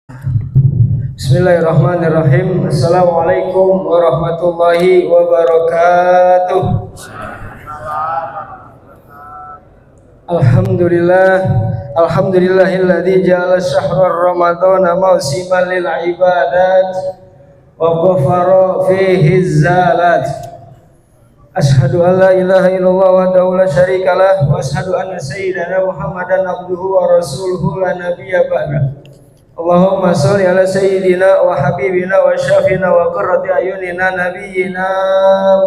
Bismillahirrahmanirrahim. Assalamualaikum warahmatullahi wabarakatuh. Alhamdulillah, alhamdulillahilladzi ja'ala syahra ramadhana mawsiman lil ibadat wa ghafara fihi zalat. Asyhadu an la ilaha illallah wahdahu la syarikalah wa asyhadu anna sayyidana Muhammadan abduhu wa rasuluhu la nabiyya ba'da. Allahumma sholli ala sayyidina wa habibina wa syafina wa qurrati ayunina nabiyyina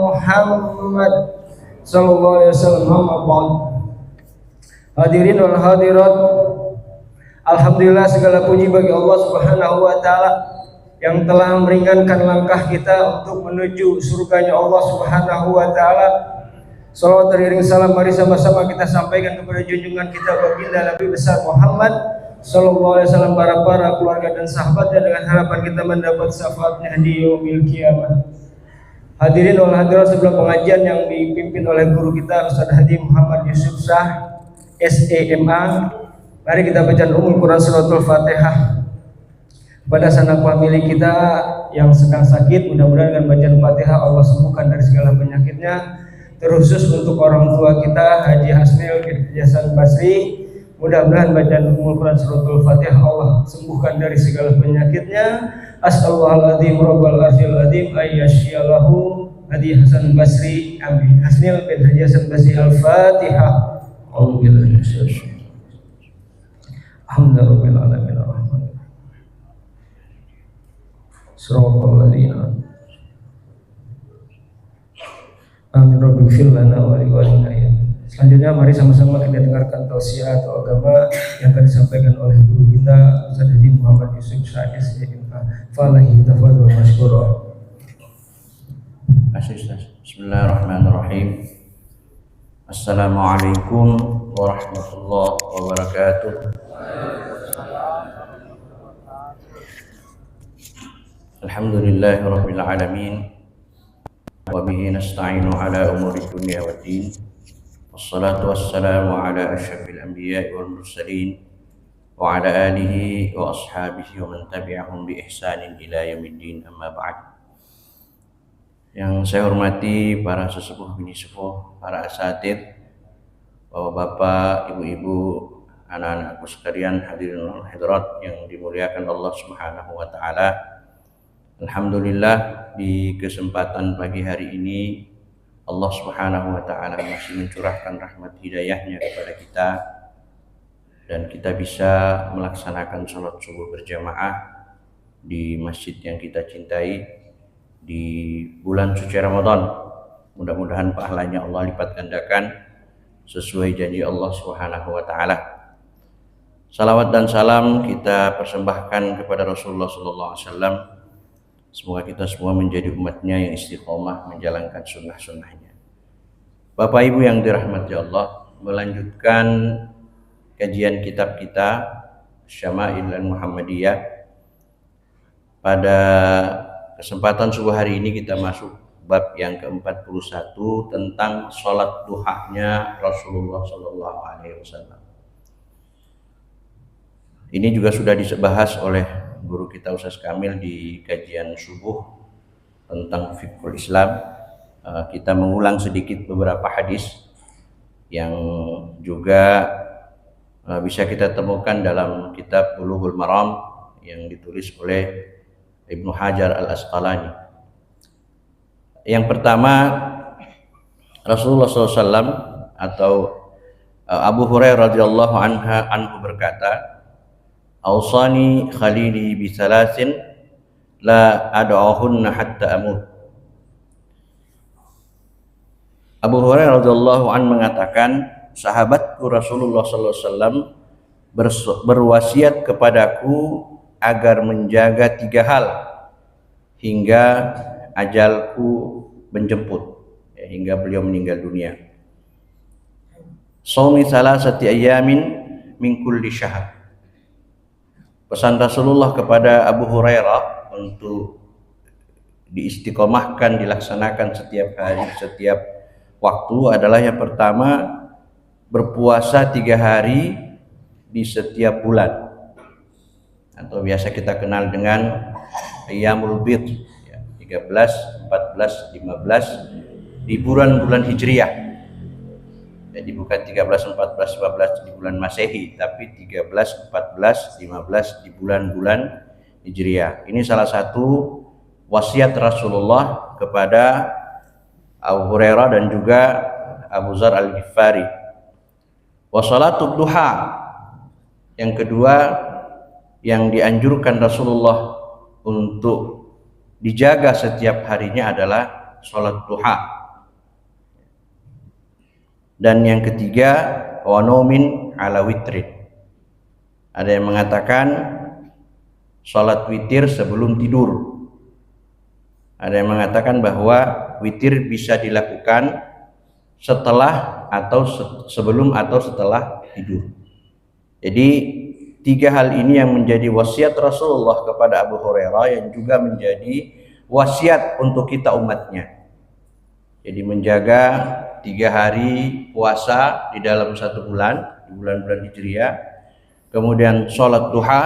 Muhammad sallallahu alaihi wasallam. Hadirin wal hadirat, alhamdulillah segala puji bagi Allah Subhanahu wa taala yang telah meringankan langkah kita untuk menuju surganya Allah Subhanahu wa taala. Salawat teriring salam mari sama-sama kita sampaikan kepada junjungan kita baginda Nabi besar Muhammad sallallahu alaihi wasallam, para keluarga dan sahabatnya, dengan harapan kita mendapat syafaatnya di yaumil qiyamah. Hadirin wal hadirat, sebelum pengajian yang dipimpin oleh guru kita Ustaz Hadi Muhammad Yusuf Shah SEMA, mari kita baca Ummul Quran suratul Fatihah pada sanak famili kita yang sedang sakit. Mudah-mudahan dengan bacaan Fatihah Allah sembuhkan dari segala penyakitnya, terkhusus untuk orang tua kita Haji Hasnil Hasan Basri. Mudah-mudahan bacaan Ummul Quran suratul Fatihah Allah sembuhkan dari segala penyakitnya. Astagfirullahaladzim rabbal arsyil azim ayyashiyalahu Haji Hasan Basri. Amin. Hasnil bin Haji Hasan Basri. Al-Fatihah. Alhamdulillah. Alhamdulillah alamin arrahman. Siratal ladzina amin rabbil fil lana wa liwalidayna. Selanjutnya mari sama-sama kita dengarkan tausiah atau agama yang akan disampaikan oleh guru kita Ustaz Haji Muhammad Yusuf Shah SEMA. Falahi tafadhol mashkura. Bismillahirrahmanirrahim. Assalamualaikum warahmatullahi wabarakatuh. Alhamdulillahirabbil alamin. Wa bihi nasta'inu ala umuri dunya waddin. Wassalatu wassalamu ala asyrafil anbiya'i wal mursalin wa ala alihi wa ashabihi wa man tabi'ahum bi ihsanin ila yaumiddin, amma ba'd. Yang saya hormati para sesepuh bini sepuh, para asatidz, bapak-bapak, ibu-ibu, anak-anakku sekalian, hadirin wal hadirat yang dimuliakan Allah Subhanahu wa taala. Alhamdulillah, di kesempatan pagi hari ini Allah Subhanahu wa taala masih mencurahkan rahmat hidayahnya kepada kita, dan kita bisa melaksanakan sholat subuh berjamaah di masjid yang kita cintai di bulan suci Ramadan. Mudah-mudahan pahalanya Allah lipat gandakan sesuai janji Allah Subhanahu wa taala. Salawat dan salam kita persembahkan kepada Rasulullah sallallahu alaihi wasallam. Semoga kita semua menjadi umatnya yang istiqomah menjalankan sunnah-sunnahnya. Bapak Ibu yang dirahmati Allah, melanjutkan kajian kitab kita Syama'il Muhammadiyah. Pada kesempatan subuh hari ini kita masuk bab yang ke-41 tentang sholat duhanya Rasulullah sallallahu alaihi wasallam. Ini juga sudah dibahas oleh guru kita Ustaz Kamil di kajian subuh tentang fiqhul Islam. Kita mengulang sedikit beberapa hadis yang juga bisa kita temukan dalam kitab Bulughul Maram yang ditulis oleh Ibnu Hajar Al-Asqalani. Yang pertama, Rasulullah SAW atau Abu Hurairah radhiyallahu anhu berkata, "Awsani khalili bi salasin la ad'uhunna hatta amut." Abu Hurairah radhiyallahu anhu mengatakan, sahabatku Rasulullah sallallahu alaihi wasallam berwasiat kepadaku agar menjaga 3 hal hingga ajalku menjemput, hingga beliau meninggal dunia. Shaumi salasati ayyamin min kulli syahr. Pesan Rasulullah kepada Abu Hurairah untuk diistiqomahkan, dilaksanakan setiap hari, setiap waktu adalah yang pertama, berpuasa 3 hari di setiap bulan. atau biasa kita kenal dengan Ayyamul Bid, ya, 13, 14, 15 di bulan-bulan Hijriah. Jadi bukan 13, 14, 15 di bulan Masehi, tapi 13, 14, 15 di bulan-bulan Hijriah. Ini salah satu wasiat Rasulullah kepada Abu Hurairah dan juga Abu Dzar Al-Ghifari. Wa shalatud duha, yang kedua yang dianjurkan Rasulullah untuk dijaga setiap harinya adalah sholat duha. Dan yang ketiga, wa naumin ala witrin. Ada yang mengatakan sholat witir sebelum tidur. Ada yang mengatakan bahwa witir bisa dilakukan setelah atau sebelum atau setelah tidur. Jadi tiga hal ini yang menjadi wasiat Rasulullah kepada Abu Hurairah, yang juga menjadi wasiat untuk kita umatnya. Jadi menjaga 3 hari puasa di dalam 1 bulan, di bulan-bulan Hijriah, kemudian sholat duha,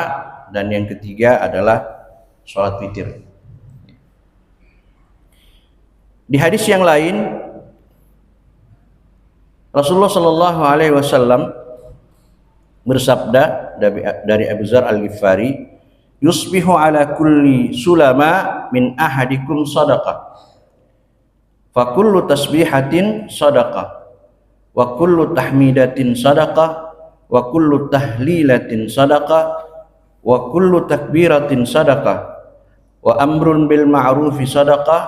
dan yang ketiga adalah sholat witir. Di hadis yang lain, Rasulullah Shallallahu Alaihi Wasallam bersabda dari Abu Dzar Al-Ghifari, yusbihu ala kulli sulama min ahadikum sadaqah, fa kullu tasbihatin sadaqah, wa kullu tahmidatin sadaqah, wa kullu tahlilatin sadaqah, wa kullu takbiratin sadaqah, wa amrun bil ma'rufi sadaqah,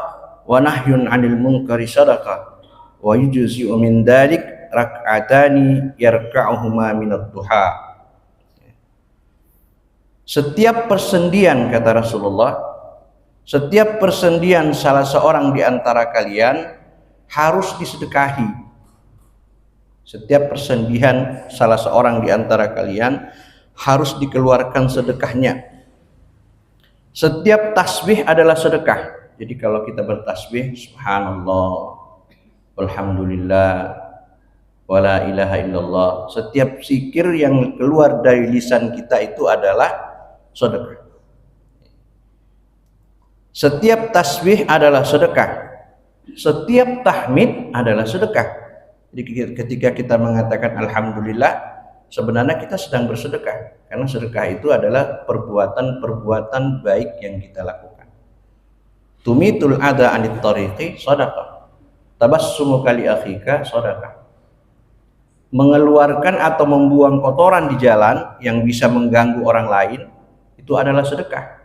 wa nahyun 'anil munkari sadaqah, wa yujzi'u min dzalik rak'atani yarka'uhuma minad duha. Setiap persendian, kata Rasulullah, setiap persendian salah seorang di antara kalian harus disedekahi. Setiap persendian salah seorang di antara kalian harus dikeluarkan sedekahnya. Setiap tasbih adalah sedekah. Jadi kalau kita bertasbih, subhanallah, alhamdulillah, wala ilaha illallah, setiap zikir yang keluar dari lisan kita itu adalah sedekah. Setiap tasbih adalah sedekah. Setiap tahmid adalah sedekah. Jadi ketika kita mengatakan alhamdulillah, sebenarnya kita sedang bersedekah, karena sedekah itu adalah perbuatan-perbuatan baik yang kita lakukan. Tumitul adha anit tariqi sedekah. Tabassumu kali akhika sedekah. Mengeluarkan atau membuang kotoran di jalan yang bisa mengganggu orang lain itu adalah sedekah.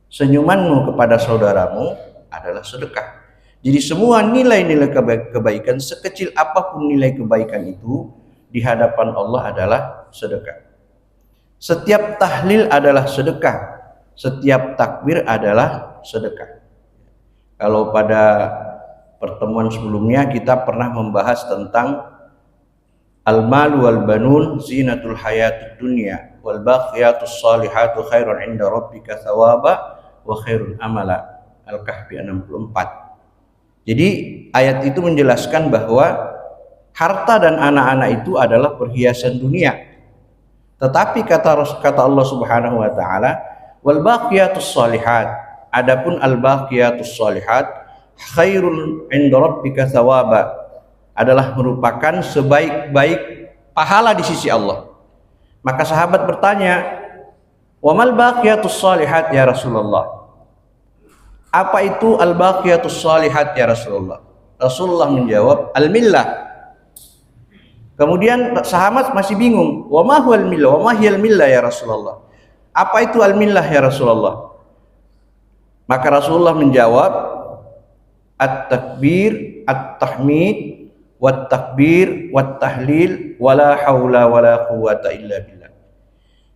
Senyumanmu kepada saudaramu adalah sedekah. Jadi semua nilai-nilai kebaikan, sekecil apapun nilai kebaikan itu, di hadapan Allah adalah sedekah. Setiap tahlil adalah sedekah. Setiap takbir adalah sedekah. Kalau pada pertemuan sebelumnya kita pernah membahas tentang al-malu wal banun zinatul hayatid dunya wal baqiyatus salihatu khairun 'inda rabbika thawaba wa khairun amala. Al-Kahfi 64. Jadi ayat itu menjelaskan bahwa harta dan anak-anak itu adalah perhiasan dunia. Tetapi kata Allah Subhanahu wa taala, wal baqiyatus salihat, adapun al baqiyatus salihat khairun 'inda rabbika thawaba, adalah merupakan sebaik-baik pahala di sisi Allah. Maka sahabat bertanya, wa mal baqiyatus salihat ya Rasulullah? Apa itu al baqiyatus salihat ya Rasulullah? Rasulullah menjawab, al-millah. Kemudian sahabat masih bingung, wa ma huwal millah? Wa ma hiyal millah ya Rasulullah? Apa itu al-millah ya Rasulullah? Maka Rasulullah menjawab, at-takbir, at-tahmid, wat takbir wat tahlil wala haula wala quwata illa billah.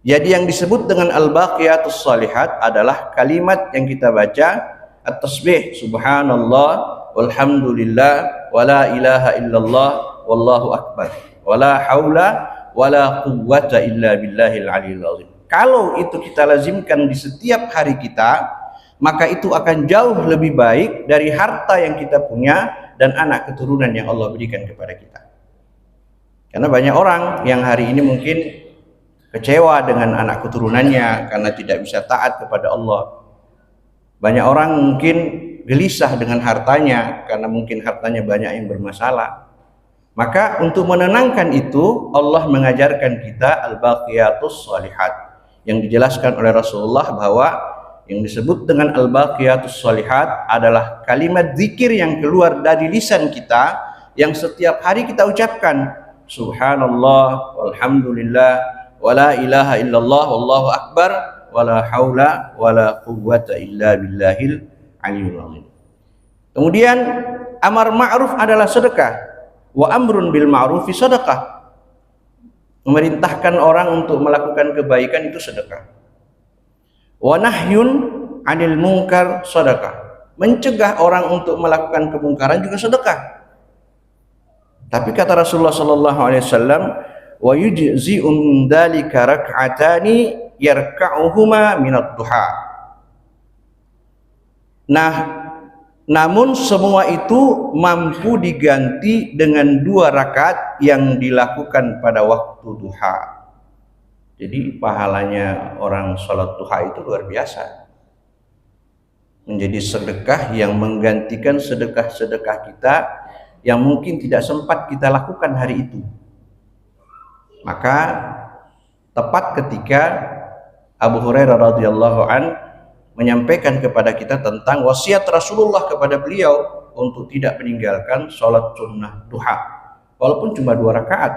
Jadi yang disebut dengan al-baqiyatus salihat adalah kalimat yang kita baca at-tasbih, subhanallah walhamdulillah wala ilaha illallah wallahu akbar wala haula wala quwata illa billahil aliyil azim. Kalau itu kita lazimkan di setiap hari kita, maka itu akan jauh lebih baik dari harta yang kita punya dan anak keturunan yang Allah berikan kepada kita. Karena banyak orang yang hari ini mungkin kecewa dengan anak keturunannya karena tidak bisa taat kepada Allah. Banyak orang mungkin gelisah dengan hartanya karena mungkin hartanya banyak yang bermasalah. Maka untuk menenangkan itu Allah mengajarkan kita al-baqiyatus shalihat, yang dijelaskan oleh Rasulullah bahwa yang disebut dengan al-baqiyatus shalihat adalah kalimat zikir yang keluar dari lisan kita yang setiap hari kita ucapkan, subhanallah walhamdulillah wala ilaha illallah wallahu akbar wala haula wala quwwata illa billahil aliyyil azim. Kemudian amar ma'ruf adalah sedekah, wa amrun bil ma'rufi sedekah. Memerintahkan orang untuk melakukan kebaikan itu sedekah. Wa nahyun 'anil munkar sedekah. Mencegah orang untuk melakukan kemungkaran juga sedekah. Tapi kata Rasulullah sallallahu alaihi wasallam, wa yujzi'u min dzalika rak'atani yarka'uhuma minad duha. Nah, namun semua itu mampu diganti dengan 2 rakaat yang dilakukan pada waktu duha. Jadi pahalanya orang sholat duha itu luar biasa. Menjadi sedekah yang menggantikan sedekah-sedekah kita yang mungkin tidak sempat kita lakukan hari itu. Maka tepat ketika Abu Hurairah radhiyallahu an menyampaikan kepada kita tentang wasiat Rasulullah kepada beliau untuk tidak meninggalkan sholat sunnah duha walaupun cuma 2 rakaat.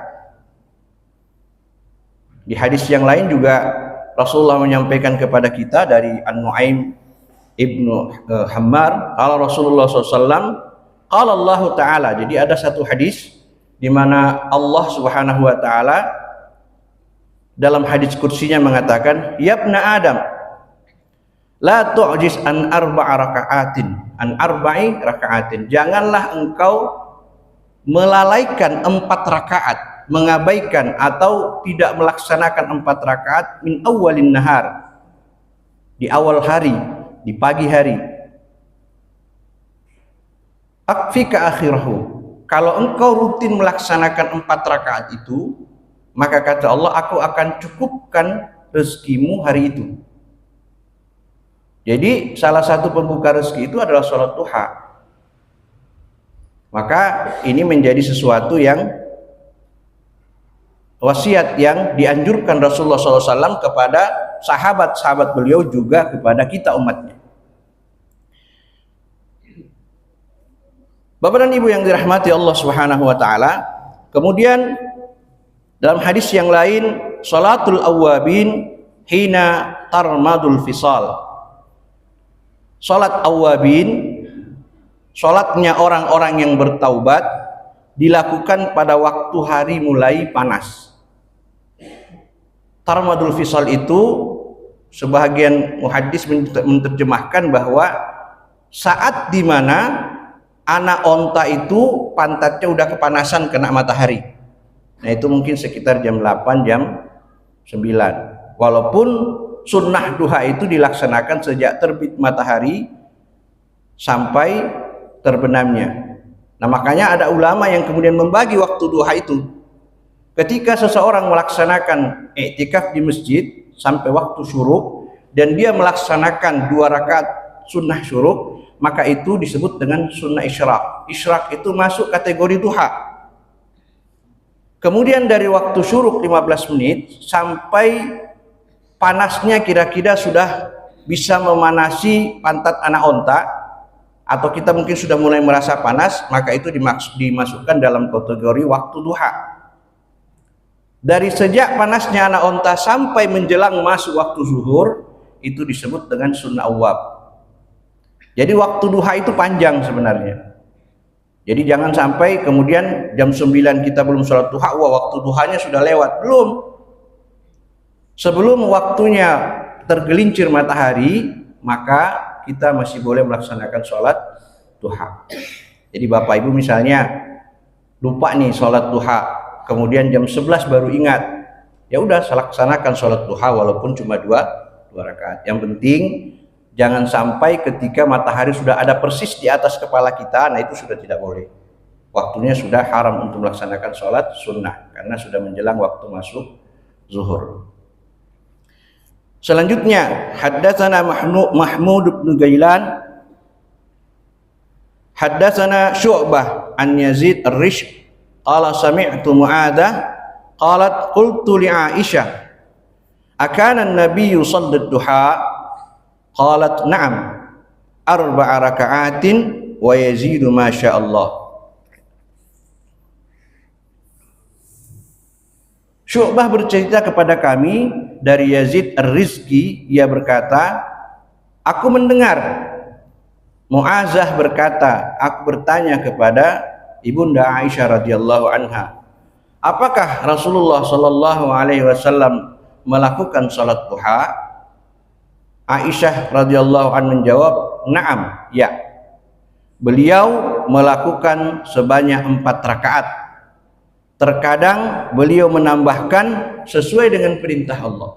Di hadis yang lain juga Rasulullah menyampaikan kepada kita dari An-Nu'aim ibnu Hammar, qala Rasulullah SAW, qala Allah Ta'ala. Jadi ada satu hadis di mana Allah Subhanahu wa taala dalam hadis kursinya mengatakan, ya ibna Adam, la tu'jiz an arba'i raka'atin. Janganlah engkau melalaikan 4 rakaat, mengabaikan atau tidak melaksanakan 4 rakaat min awwalin nahar, di awal hari, di pagi hari. Akfika akhirahu. Kalau engkau rutin melaksanakan 4 rakaat itu, maka kata Allah, aku akan cukupkan rezekimu hari itu. Jadi salah satu pembuka rezeki itu adalah sholat duha. Maka ini menjadi sesuatu yang wasiat yang dianjurkan Rasulullah SAW kepada sahabat-sahabat beliau, juga kepada kita umatnya. Bapak dan Ibu yang dirahmati Allah Subhanahu wa taala, kemudian dalam hadis yang lain, salatul awwabin hina tarmadul fisal. Salat awwabin, salatnya orang-orang yang bertaubat, dilakukan pada waktu hari mulai panas. Tarmadul fisal itu sebagian muhaddis menerjemahkan bahwa saat di mana anak onta itu pantatnya udah kepanasan kena matahari. Nah itu mungkin sekitar jam 8, jam 9. Walaupun sunnah duha itu dilaksanakan sejak terbit matahari sampai terbenamnya. Nah makanya ada ulama yang kemudian membagi waktu duha itu. Ketika seseorang melaksanakan i'tikaf di masjid sampai waktu syuruk dan dia melaksanakan 2 rakaat sunnah syuruk, maka itu disebut dengan sunnah isyraq. Isyraq itu masuk kategori duha. Kemudian dari waktu syuruk 15 menit sampai panasnya kira-kira sudah bisa memanasi pantat anak onta, atau kita mungkin sudah mulai merasa panas, maka itu dimasukkan dalam kategori waktu duha. Dari sejak panasnya anak onta sampai menjelang masuk waktu zuhur, itu disebut dengan sunnah awwab. Jadi waktu duha itu panjang sebenarnya. Jadi jangan sampai kemudian jam 9 kita belum sholat duha, wah waktu duhanya sudah lewat. Belum. Sebelum waktunya tergelincir matahari, maka kita masih boleh melaksanakan sholat duha. Jadi Bapak Ibu misalnya lupa nih sholat duha, kemudian jam 11 baru ingat, ya udah laksanakan sholat duha walaupun cuma 2 rakaat. Yang penting jangan sampai ketika matahari sudah ada persis di atas kepala kita, nah itu sudah tidak boleh. Waktunya sudah haram untuk melaksanakan sholat sunnah karena sudah menjelang waktu masuk zuhur. Selanjutnya, haddatsana Mahmud bin Gailan, haddatsana Syu'bah an Yazid ar-Rish, qala sami'tu Mu'adah qalat qultu li Aisyah akana an-nabiyyu shalla ad-duha, qalat na'am arba'a raka'atin wa yazidu ma syaa Allah. Syu'bah bercerita kepada kami dari Yazid Ar-Rizki, ia berkata, aku mendengar Mu'azah berkata, aku bertanya kepada Ibunda Aisyah radhiyallahu anha, apakah Rasulullah sallallahu alaihi wasallam melakukan salat duha? Aisyah radhiyallahu anha menjawab, na'am, ya. Beliau melakukan sebanyak 4 rakaat. Terkadang beliau menambahkan sesuai dengan perintah Allah.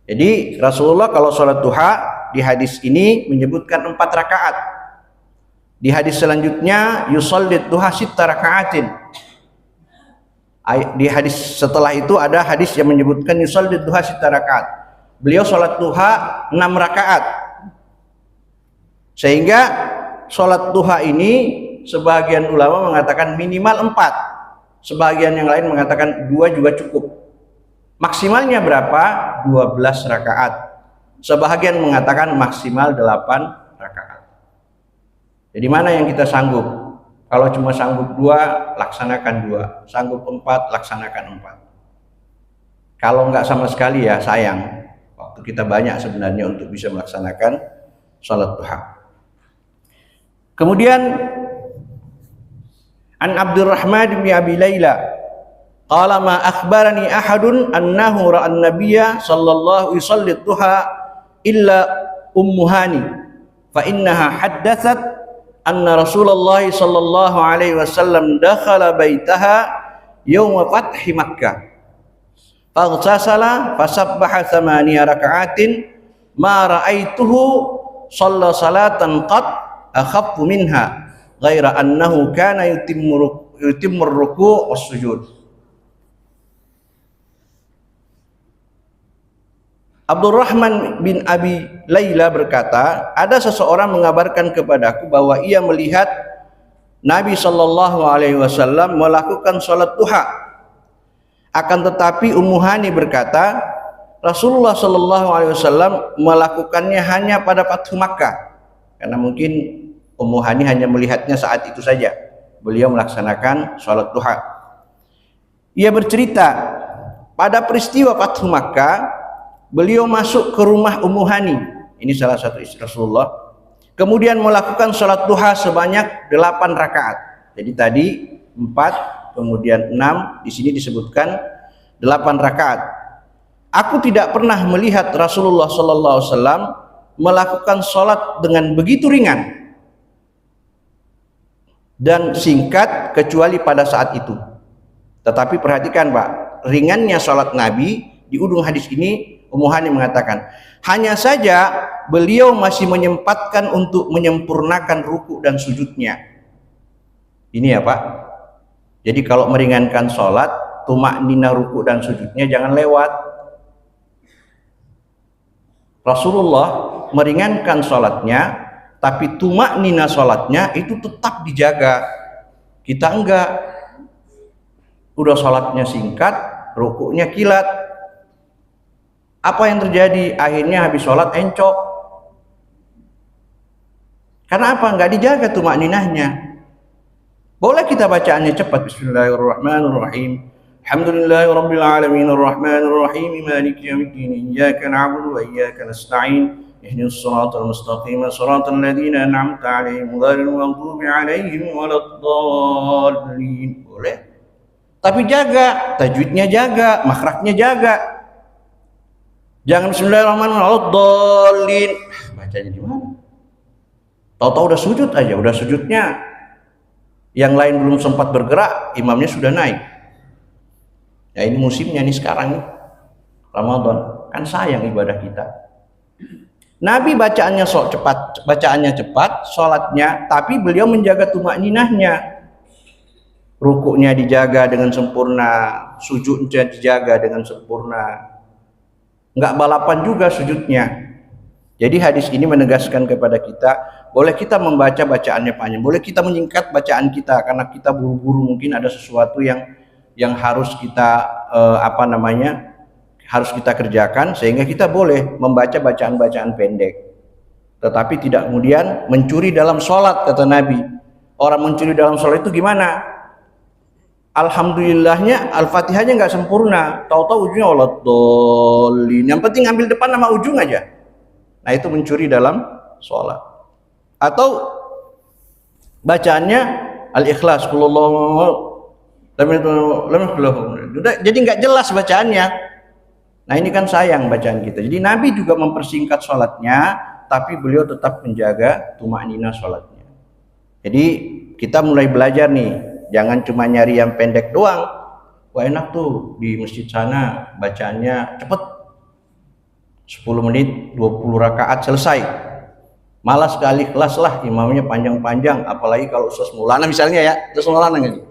Jadi Rasulullah kalau sholat duha di hadis ini menyebutkan 4 rakaat. Di hadis selanjutnya yusallid duha 6 rakaatin. Di hadis setelah itu ada hadis yang menyebutkan yusallid duha 6 rakaat. Beliau sholat duha 6 rakaat. Sehingga sholat duha ini sebagian ulama mengatakan minimal 4. Sebagian yang lain mengatakan 2 juga cukup. Maksimalnya berapa? 12 rakaat. Sebagian mengatakan maksimal 8 rakaat. Jadi mana yang kita sanggup? Kalau cuma sanggup 2, laksanakan 2. Sanggup 4, laksanakan 4. Kalau enggak sama sekali ya sayang. Waktu kita banyak sebenarnya untuk bisa melaksanakan salat duha. Kemudian An Abdurrahman bin Abi Layla qala ma akhbarani ahadun annahu ra'a an-nabiyya sallallahu yusalli duha illa Ummu Hani fa innaha haddatsat anna Rasulullah sallallahu alaihi wasallam dakhala baitaha yawma fathi Makkah faghtasala fasabbaha 8 raka'atin ma ra'aituhu shalla salatan qad akhaffu minha ghaira annahu kana yutimmu ruku' was sujud. Abdurrahman bin Abi Layla berkata, ada seseorang mengabarkan kepadaku bahwa ia melihat Nabi sallallahu alaihi wasallam melakukan salat duha. Akan tetapi Ummu Hani berkata, Rasulullah sallallahu alaihi wasallam melakukannya hanya pada Fathu Makkah. Karena mungkin Ummu Hani hanya melihatnya saat itu saja. Beliau melaksanakan sholat duha. Ia bercerita, pada peristiwa Fathu Makkah, beliau masuk ke rumah Ummu Hani. Ini salah satu istri Rasulullah. Kemudian melakukan sholat duha sebanyak 8 rakaat. Jadi tadi 4, kemudian 6. Di sini disebutkan 8 rakaat. Aku tidak pernah melihat Rasulullah SAW melakukan sholat dengan begitu ringan dan singkat kecuali pada saat itu. Tetapi perhatikan Pak, ringannya sholat Nabi. Di ujung hadis ini Ummu Hani mengatakan, hanya saja beliau masih menyempatkan untuk menyempurnakan ruku dan sujudnya. Ini ya Pak. Jadi kalau meringankan sholat, tumaknina ruku dan sujudnya jangan lewat. Rasulullah meringankan sholatnya, tapi tumaknina sholatnya itu tetap dijaga. Kita enggak. Udah sholatnya singkat, rukuknya kilat. Apa yang terjadi? Akhirnya habis sholat encok. Karena apa? Enggak dijaga tumakninahnya. Boleh kita bacaannya cepat. Bismillahirrahmanirrahim. Alhamdulillahirabbil alamin arrahmanir rahim maliki yaumiddin iyyaka na'budu wa iyyaka nasta'in ihdinas siratal mustaqim siratal ladzina an'amta 'alaihim ghairil maghdubi 'alaihim waladdallin. Boleh. Tapi jaga, tajwidnya jaga, makhrajnya jaga. Jangan bismillahirrahmanirrahim. Bacanya gimana? Tahu-tahu udah sujud aja, udah sujudnya. Yang lain belum sempat bergerak, imamnya sudah naik. Ya ini musimnya nih sekarang nih. Ramadan. Kan sayang ibadah kita. Nabi bacaannya cepat, sholatnya, tapi beliau menjaga tumakninahnya. Rukuknya dijaga dengan sempurna, sujudnya dijaga dengan sempurna. nggak balapan juga sujudnya. Jadi hadis ini menegaskan kepada kita, boleh kita membaca bacaannya panjang, boleh kita menyingkat bacaan kita karena kita buru-buru, mungkin ada sesuatu yang harus kita harus kita kerjakan, sehingga kita boleh membaca bacaan-bacaan pendek. Tetapi tidak kemudian mencuri dalam sholat, kata Nabi. Orang mencuri dalam sholat itu gimana? Alhamdulillahnya Al-Fatihahnya nggak sempurna, tahu-tahu ujungnya waladhdallin. Yang penting ambil depan sama ujung aja. Nah, itu mencuri dalam sholat. Atau bacaannya Al-Ikhlas, jadi nggak jelas bacaannya. Nah, ini kan sayang bacaan kita. Jadi Nabi juga mempersingkat sholatnya, tapi beliau tetap menjaga tumakninah sholatnya. Jadi kita mulai belajar nih, jangan cuma nyari yang pendek doang. Wah, enak tuh di masjid sana bacaannya cepet, 10 menit 20 rakaat selesai. Malas sekali kelas lah, imamnya panjang-panjang, apalagi kalau Ustaz Maulana misalnya ya, Ustaz Maulana gitu.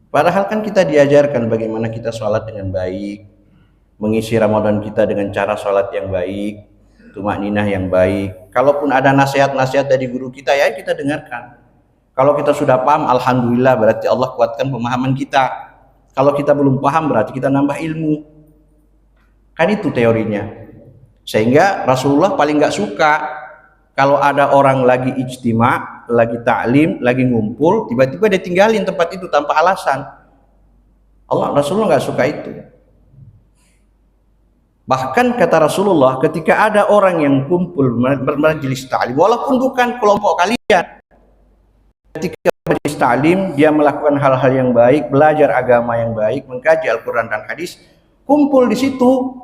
Padahal kan kita diajarkan bagaimana kita sholat dengan baik, mengisi Ramadan kita dengan cara sholat yang baik, tumakninah yang baik. Kalaupun ada nasihat-nasihat dari guru kita, ya kita dengarkan. Kalau kita sudah paham, alhamdulillah, berarti Allah kuatkan pemahaman kita. Kalau kita belum paham, berarti kita nambah ilmu. Kan itu teorinya. Sehingga Rasulullah paling nggak suka kalau ada orang lagi ijtima, lagi ta'lim, lagi ngumpul, tiba-tiba dia tinggalin tempat itu tanpa alasan. Rasulullah nggak suka itu. Bahkan kata Rasulullah, ketika ada orang yang kumpul bermajelis ta'lim, walaupun bukan kelompok kalian, ketika bermajelis ta'lim, dia melakukan hal-hal yang baik, belajar agama yang baik, mengkaji Al-Quran dan hadis, kumpul di situ.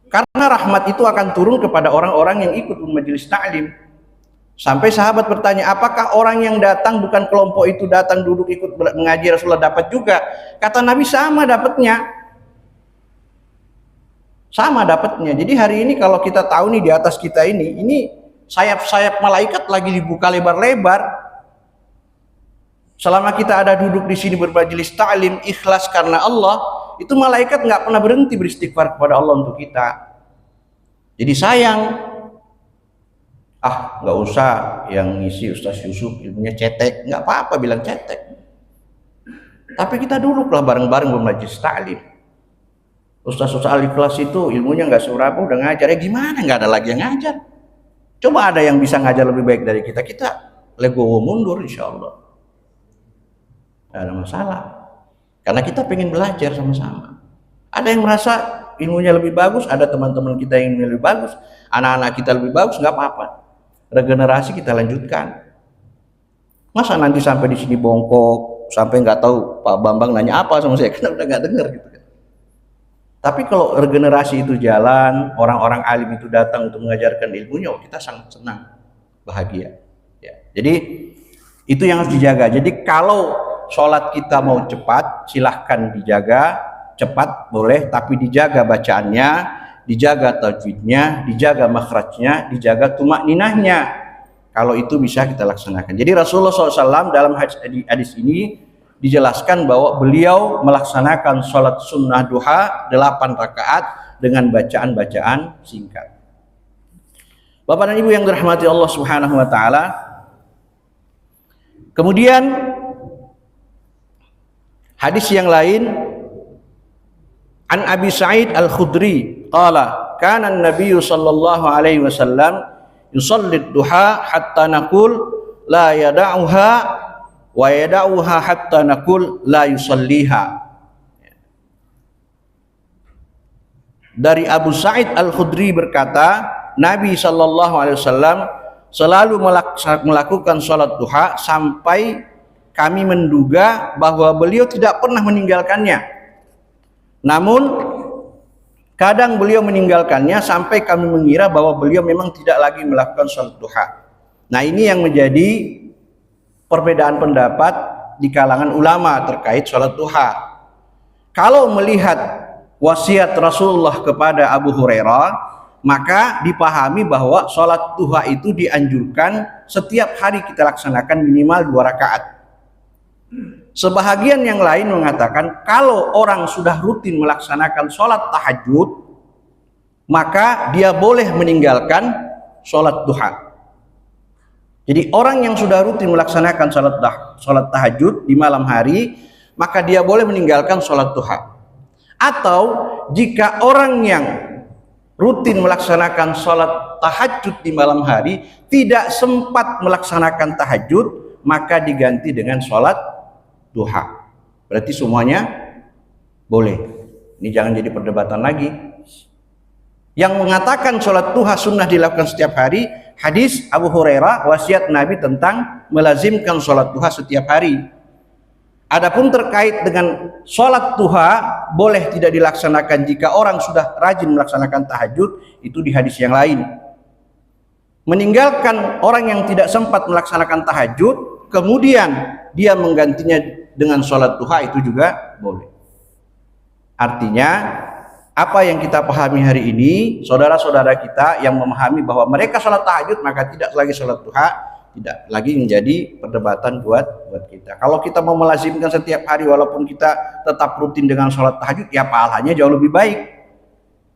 Karena rahmat itu akan turun kepada orang-orang yang ikut majelis ta'lim. Sampai sahabat bertanya, apakah orang yang datang bukan kelompok itu datang duduk ikut mengaji Rasulullah dapat juga? Kata Nabi, sama dapatnya. Sama dapatnya. Jadi hari ini kalau kita tahu nih di atas kita ini sayap-sayap malaikat lagi dibuka lebar-lebar. Selama kita ada duduk di sini bermajelis ta'lim, ikhlas karena Allah, itu malaikat nggak pernah berhenti beristighfar kepada Allah untuk kita. Jadi sayang, nggak usah yang ngisi Ustaz Yusuf ilmunya cetek, nggak apa-apa bilang cetek. Tapi kita duduklah bareng-bareng bermajelis ta'lim. Ustaz-ustaz ahli kelas itu ilmunya nggak seberapa, udah ngajar, gimana nggak ada lagi yang ngajar. Coba ada yang bisa ngajar lebih baik dari kita, legowo mundur insya Allah. Nggak ada masalah. Karena kita pengen belajar sama-sama. Ada yang merasa ilmunya lebih bagus, ada teman-teman kita yang lebih bagus, anak-anak kita lebih bagus, nggak apa-apa. Regenerasi kita lanjutkan. Masa nanti sampai di sini bongkok, sampai nggak tahu Pak Bambang nanya apa sama saya, karena udah nggak dengar gitu. Tapi kalau regenerasi itu jalan, orang-orang alim itu datang untuk mengajarkan ilmunya, kita sangat senang, bahagia. Ya. Jadi itu yang harus dijaga. Jadi kalau sholat kita mau cepat, silahkan dijaga, cepat boleh, tapi dijaga bacaannya, dijaga tajwidnya, dijaga makhrajnya, dijaga tumakninahnya. Kalau itu bisa kita laksanakan. Jadi Rasulullah SAW dalam hadis ini dijelaskan bahwa beliau melaksanakan sholat sunnah duha 8 rakaat dengan bacaan-bacaan singkat. Bapak dan Ibu yang dirahmati Allah Subhanahu wa taala. Kemudian hadis yang lain, an Abi Sa'id Al-Khudri qala kana an-nabiy sallallahu alaihi wasallam yusalli duha hatta naqul la yada'uha wa yada'uha hatta naqul la yusalliha. Dari Abu Sa'id Al-Khudri berkata, Nabi sallallahu alaihi wasallam selalu melakukan salat duha sampai kami menduga bahwa beliau tidak pernah meninggalkannya. Namun kadang beliau meninggalkannya sampai kami mengira bahwa beliau memang tidak lagi melakukan salat duha. Nah, ini yang menjadi perbedaan pendapat di kalangan ulama terkait sholat duha. Kalau melihat wasiat Rasulullah kepada Abu Hurairah, maka dipahami bahwa sholat duha itu dianjurkan setiap hari kita laksanakan minimal 2 rakaat. Sebahagian yang lain mengatakan kalau orang sudah rutin melaksanakan sholat tahajud, maka dia boleh meninggalkan sholat duha. Jadi orang yang sudah rutin melaksanakan sholat tahajud di malam hari, maka dia boleh meninggalkan sholat duha. Atau jika orang yang rutin melaksanakan sholat tahajud di malam hari tidak sempat melaksanakan tahajud, maka diganti dengan sholat duha. Berarti semuanya boleh. Ini jangan jadi perdebatan lagi. Yang mengatakan sholat duha sunnah dilakukan setiap hari, hadis Abu Hurairah, wasiat Nabi tentang melazimkan sholat duha setiap hari. Adapun terkait dengan sholat duha boleh tidak dilaksanakan jika orang sudah rajin melaksanakan tahajud, itu di hadis yang lain. Meninggalkan orang yang tidak sempat melaksanakan tahajud, kemudian dia menggantinya dengan sholat duha, itu juga boleh. Artinya apa yang kita pahami hari ini, saudara-saudara kita yang memahami bahwa mereka sholat tahajud maka tidak lagi sholat duha, tidak lagi menjadi perdebatan buat kita. Kalau kita mau melazimkan setiap hari walaupun kita tetap rutin dengan sholat tahajud, ya pahalanya jauh lebih baik.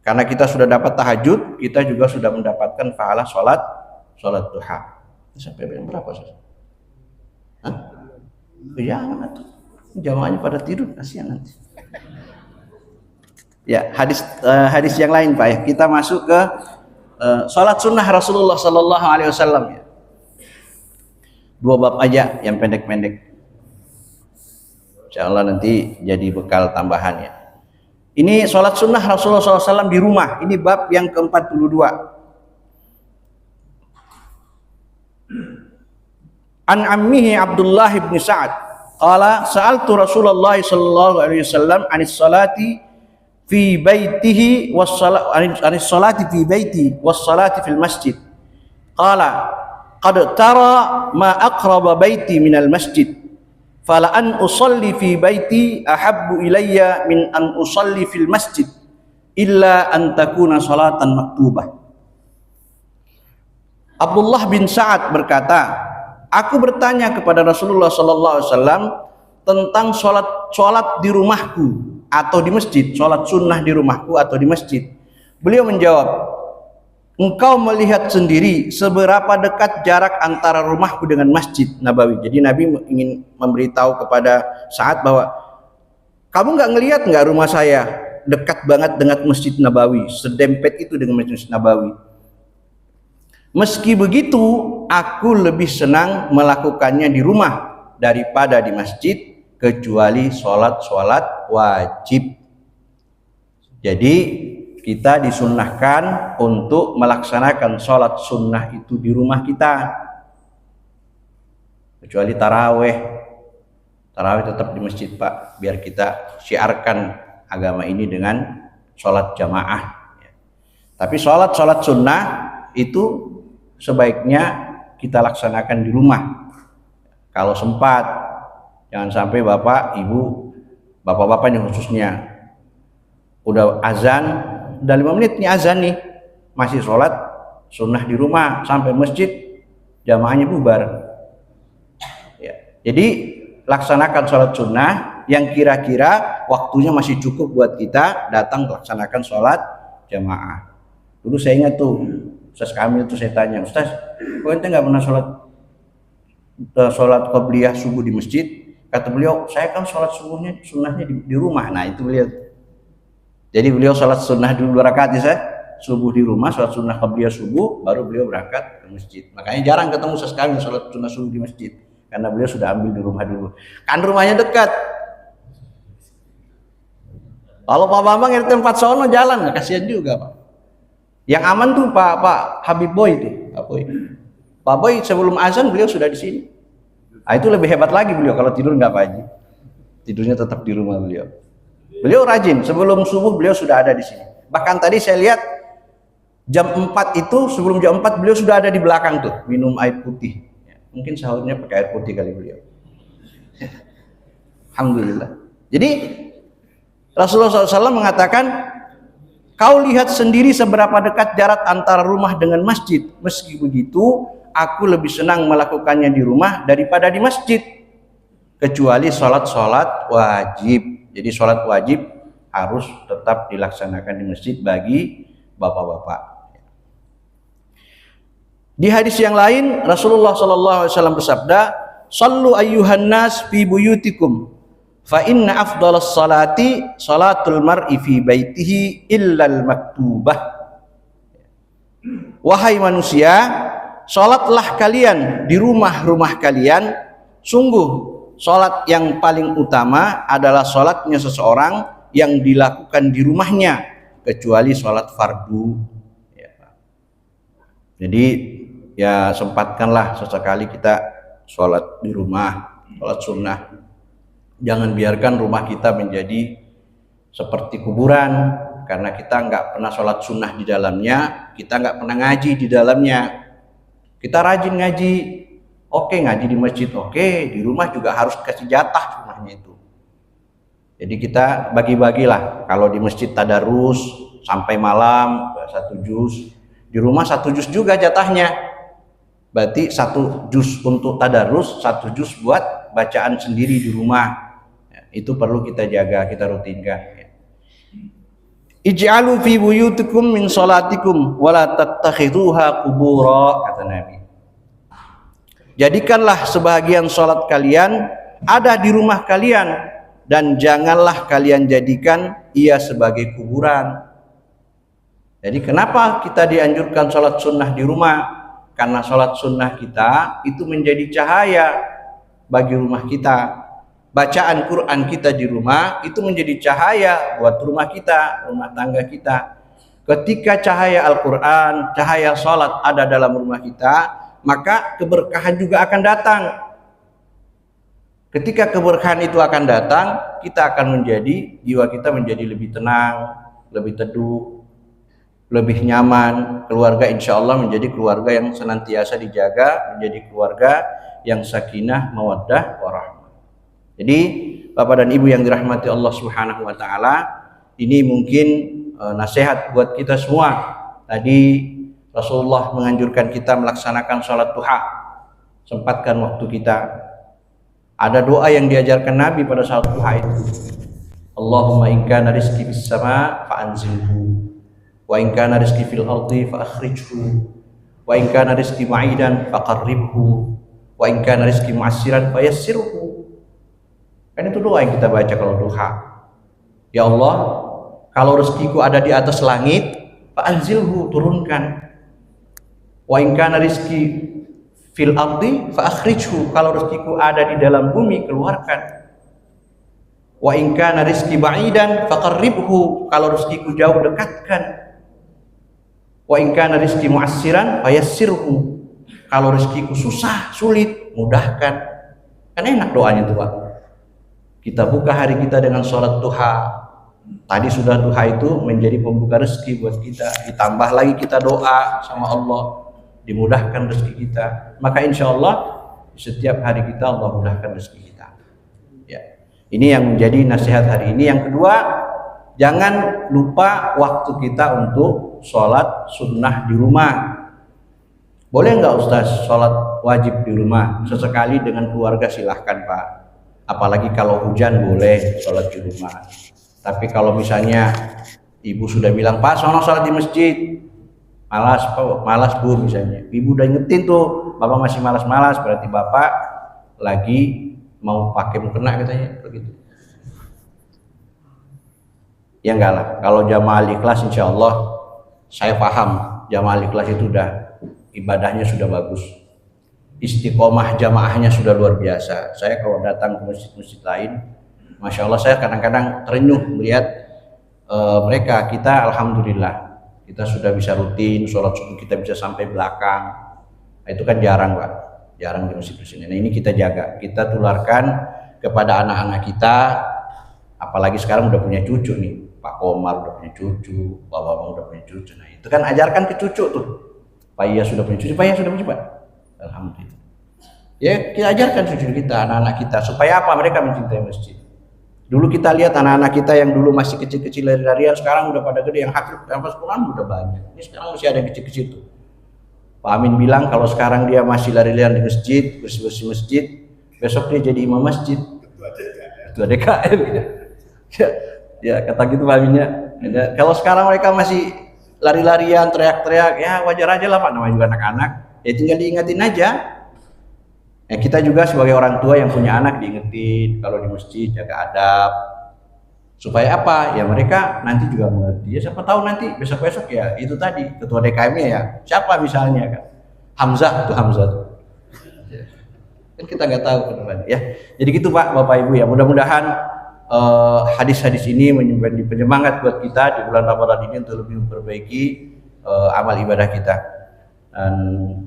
Karena kita sudah dapat tahajud, kita juga sudah mendapatkan pahala sholat duha. Sampai berapa? Hah? Jangan tuh, jamaahnya pada tidur, kasihan nanti. Ya, hadis yang lain Pak ya. Kita masuk ke sholat sunnah Rasulullah Sallallahu Alaihi Wasallam ya. 2 bab aja yang pendek-pendek. Insya Allah nanti jadi bekal tambahannya. Ini sholat sunnah Rasulullah SAW di rumah. Ini bab yang ke-42. An ammihi Abdullah bin Sa'ad qala sa'altu Rasulullah sallallahu alaihi wasallam anis salati fi baitihi anis salati fi baiti was salati fil masjid qala qad tara ma aqraba baiti minal masjid fala an usalli fi baiti ahabbu ilayya min an usalli fil masjid illa an takuna salatan maktubah. Abdullah bin Sa'ad berkata, aku bertanya kepada Rasulullah SAW tentang sholat di rumahku atau di masjid, sholat sunnah di rumahku atau di masjid. Beliau menjawab, engkau melihat sendiri seberapa dekat jarak antara rumahku dengan Masjid Nabawi. Jadi Nabi ingin memberitahu kepada Sa'ad bahwa kamu nggak ngelihat nggak rumah saya dekat banget dengan Masjid Nabawi, sedempet itu dengan Masjid Nabawi. Meski begitu, aku lebih senang melakukannya di rumah daripada di masjid, kecuali sholat wajib. Jadi kita disunnahkan untuk melaksanakan sholat sunnah itu di rumah kita, kecuali taraweh tetap di masjid Pak, biar kita syiarkan agama ini dengan sholat jamaah. Tapi sholat sunnah itu sebaiknya kita laksanakan di rumah kalau sempat. Jangan sampai bapak ibu, bapak-bapak ini khususnya udah azan, udah 5 menit nih azan nih, masih sholat sunnah di rumah sampai masjid jamaahnya bubar ya. Jadi laksanakan sholat sunnah yang kira-kira waktunya masih cukup buat kita datang laksanakan sholat jamaah. Dulu saya ingat tuh Ustaz Kamil tuh, saya tanya, Ustaz, kok ente nggak pernah sholat qobliyah subuh di masjid? Kata beliau, saya kan sholat sunnahnya di rumah. Nah itu beliau. Jadi beliau sholat sunnah dulu 2 rakaat ya, subuh di rumah, sholat sunnah qobliyah subuh, baru beliau berangkat ke masjid. Makanya jarang ketemu Ustaz Kamil sholat sunnah subuh di masjid, karena beliau sudah ambil di rumah dulu. Kan rumahnya dekat. Kalau Pak Bambang RT 4 sono jalan, kasihan juga Pak. Yang aman tuh Pak Habib Boy itu, Pak Boy sebelum azan beliau sudah di sini. Nah, itu lebih hebat lagi beliau, kalau tidur nggak Pak Haji, tidurnya tetap di rumah beliau. Beliau rajin, sebelum subuh beliau sudah ada di sini. Bahkan tadi saya lihat jam 4 itu, sebelum jam 4 beliau sudah ada di belakang tuh, minum air putih. Mungkin sahurnya pakai air putih kali beliau. Alhamdulillah. Jadi Rasulullah SAW mengatakan, kau lihat sendiri seberapa dekat jarak antara rumah dengan masjid. Meski begitu, aku lebih senang melakukannya di rumah daripada di masjid. kecuali sholat wajib. Jadi sholat wajib harus tetap dilaksanakan di masjid bagi bapak-bapak. Di hadis yang lain Rasulullah SAW bersabda, "Shallu ayyuhan nas fi buyutikum, fa inna afdalas salati salatul mar'i fi baitihi illal maktubah." Wahai manusia, salatlah kalian di rumah-rumah kalian. Sungguh salat yang paling utama adalah salatnya seseorang yang dilakukan di rumahnya, kecuali salat fardu. Jadi ya sempatkanlah sesekali kita sholat di rumah, sholat sunnah. Jangan biarkan rumah kita menjadi seperti kuburan, karena kita nggak pernah sholat sunnah di dalamnya, kita nggak pernah ngaji di dalamnya. Kita rajin ngaji, oke, ngaji di masjid, oke, di rumah juga harus kasih jatah rumahnya itu. Jadi kita bagi-bagilah, kalau di masjid tadarus sampai malam 1 juz, di rumah 1 juz juga jatahnya. Berarti 1 juz untuk tadarus, 1 juz buat bacaan sendiri di rumah. Itu perlu kita jaga, kita rutinkan. Ij'alu fi buyutikum min salatikum wa la tattakhiduha qubura, kata Nabi. Jadikanlah sebahagian salat kalian ada di rumah kalian, dan janganlah kalian jadikan ia sebagai kuburan. Jadi kenapa kita dianjurkan salat sunnah di rumah? Karena salat sunnah kita itu menjadi cahaya bagi rumah kita. Bacaan Quran kita di rumah itu menjadi cahaya buat rumah kita, rumah tangga kita. Ketika cahaya Al-Quran, cahaya salat ada dalam rumah kita, maka keberkahan juga akan datang. Ketika keberkahan itu akan datang, kita akan menjadi, jiwa kita menjadi lebih tenang, lebih teduh, lebih nyaman. Keluarga insya Allah menjadi keluarga yang senantiasa dijaga, menjadi keluarga yang sakinah, mawaddah, warahmah. Jadi Bapak dan Ibu yang dirahmati Allah Subhanahu wa Ta'ala, ini mungkin nasihat buat kita semua. Tadi Rasulullah menganjurkan kita melaksanakan sholat duha, sempatkan waktu kita. Ada doa yang diajarkan Nabi pada saat duha itu. Allahumma in kana rizqi fis sama fa anzilhu, wa in kana rizqi fil ardi fa akhrijhu, wa in kana rizqi ma'idan fa qarribhu, wa in kana rizqi mu'assiran fa yassirhu. Kan itu doa yang kita baca kalau duha. Ya Allah, kalau rezekiku ada di atas langit, fa anzilhu, turunkan. Wa in kana rizqi fil ardi fa akhrijhu, kalau rezekiku ada di dalam bumi, keluarkan. Wa in kana rizqi ba'idan faqarribhu, kalau rezekiku jauh, dekatkan. Wa in kana rizqi mu'assiran fayassirhu, kalau rezekiku susah, sulit, mudahkan. Kan enak doanya tuh Pak. Kita buka hari kita dengan sholat duha. Tadi sudah duha itu menjadi pembuka rezeki buat kita, ditambah lagi kita doa sama Allah, dimudahkan rezeki kita. Maka insya Allah setiap hari kita Allah mudahkan rezeki kita. Ya, ini yang menjadi nasihat hari ini. Yang kedua, jangan lupa waktu kita untuk sholat sunnah di rumah. Boleh nggak Ustaz sholat wajib di rumah? Sesekali dengan keluarga silahkan Pak. Apalagi kalau hujan boleh sholat di rumah. Tapi kalau misalnya ibu sudah bilang Pak sono sholat di masjid, malas Pak, malas Bu misalnya. Ibu udah ingetin tuh, Bapak masih malas-malas, berarti Bapak lagi mau pakai mukena katanya begitu. Ya enggak lah, kalau jamaah ikhlas insya Allah saya paham jamaah ikhlas itu udah ibadahnya sudah bagus, istiqomah jamaahnya sudah luar biasa. Saya kalau datang ke masjid-masjid lain, Masya Allah saya kadang-kadang terenyuh melihat mereka. Kita Alhamdulillah kita sudah bisa rutin sholat subuh, kita bisa sampai belakang. Nah, itu kan jarang Pak, jarang di masjid-masjid. Nah ini kita jaga, kita tularkan kepada anak-anak kita. Apalagi sekarang udah punya cucu nih, Pak Komar udah punya cucu, Pak Bambang udah punya cucu. Nah itu kan ajarkan ke cucu tuh. Pak Iya sudah punya cucu, Pak Iya sudah punya Pak. Alhamdulillah. Ya kita ajarkan cucu kita, anak-anak kita, supaya apa? Mereka mencintai masjid. Dulu kita lihat anak-anak kita yang dulu masih kecil-kecil lari-larian, sekarang udah pada gede, yang hafal Quran udah banyak. Ini sekarang masih ada yang kecil-kecil tuh. Pak Amin bilang kalau sekarang dia masih lari-larian di masjid, bersih-bersih masjid, besok dia jadi imam masjid. Ketua DKM ya, ya kata gitu Aminnya. Kalau sekarang mereka masih lari-larian, teriak-teriak, ya wajar aja lah Pak, namanya juga anak-anak. Ya tinggal diingetin aja. Ya, kita juga sebagai orang tua yang punya anak diingetin kalau di masjid jaga adab. Supaya apa? Ya mereka nanti juga mengerti. Ya siapa tahu nanti besok-besok ya itu tadi ketua DKM-nya ya. Siapa misalnya kan? Hamzah tuh Hamzah tuh. Kan kita nggak tahu ke depan ya. Jadi gitu Pak, Bapak Ibu ya. Mudah-mudahan hadis-hadis ini menjadi penyemangat buat kita di bulan Ramadan ini untuk lebih memperbaiki amal ibadah kita. Dan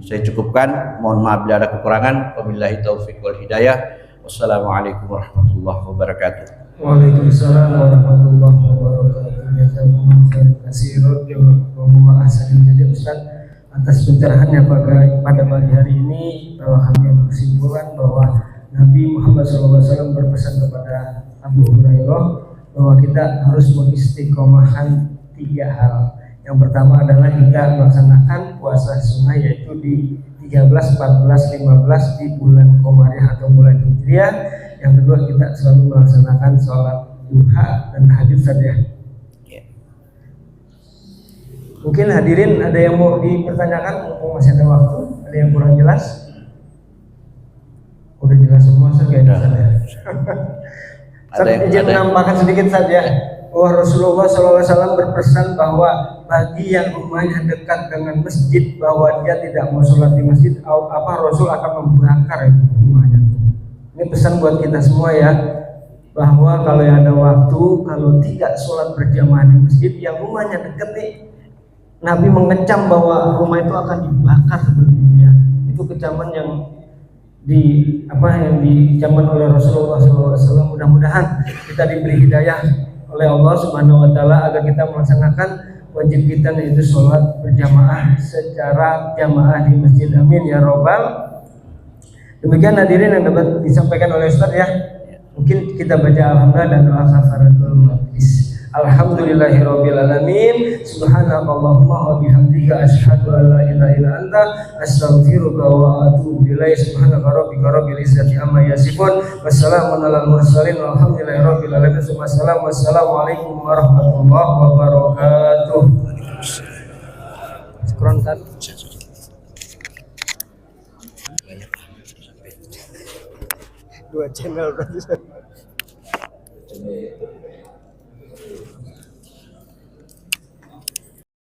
saya cukupkan. Mohon maaf bila ada kekurangan. Wabillahi taufiq wal hidayah. Wassalamualaikum warahmatullahi wabarakatuh. Waalaikumsalam warahmatullahi wabarakatuh. Jazakumullahu khairan katsiran wa ahsanal jazaa Ustaz atas pencerahannya pada pagi hari ini, bahwa kami yang berkesimpulan bahwa Nabi Muhammad SAW berpesan kepada Abu Hurairah bahwa kita harus mengistiqomahkan 3 hal. Yang pertama adalah kita melaksanakan puasa sunnah, yaitu di 13, 14, 15 di bulan Komariah atau bulan Hijriah. Yang kedua, kita selalu melaksanakan sholat duha dan tahajud saja. Mungkin hadirin ada yang mau dipertanyakan, masih ada waktu, ada yang kurang jelas? Udah jelas semua saja. Saya izin menambahkan sedikit saja. Bahwa Rasulullah SAW berpesan bahwa bagi yang rumahnya dekat dengan masjid, bahwa dia tidak mau sholat di masjid, Rasul akan membakar rumahnya. Ini pesan buat kita semua ya, bahwa kalau yang ada waktu, kalau tidak sholat berjamaah di masjid, yang rumahnya dekat nih, Nabi mengecam bahwa rumah itu akan dibakar sebelumnya. Itu kecaman yang dicamkan oleh Rasulullah SAW. Mudah-mudahan kita diberi hidayah oleh Allah Subhanahu Wa Taala agar kita melaksanakan wajib kita, yaitu sholat berjamaah secara jamaah di masjid. Amin ya robbal. Demikian hadirin yang dapat disampaikan oleh Ustaz ya. Mungkin kita baca alhamdulillah dan doa kafaratul majlis. Alhamdulillahirabbil alamin. Subhanakallahumma wa bihamdika asyhadu an la ilaha illa anta astaghfiruka wa atubu ilaik. Subhanaka rabbika rabbil izzati amma yasifun. Wassalamun alal mursalin walhamdulillahirabbil alamin. Wassalamualaikum warahmatullahi wabarakatuh. Syukran Ustaz. Dua channel berarti.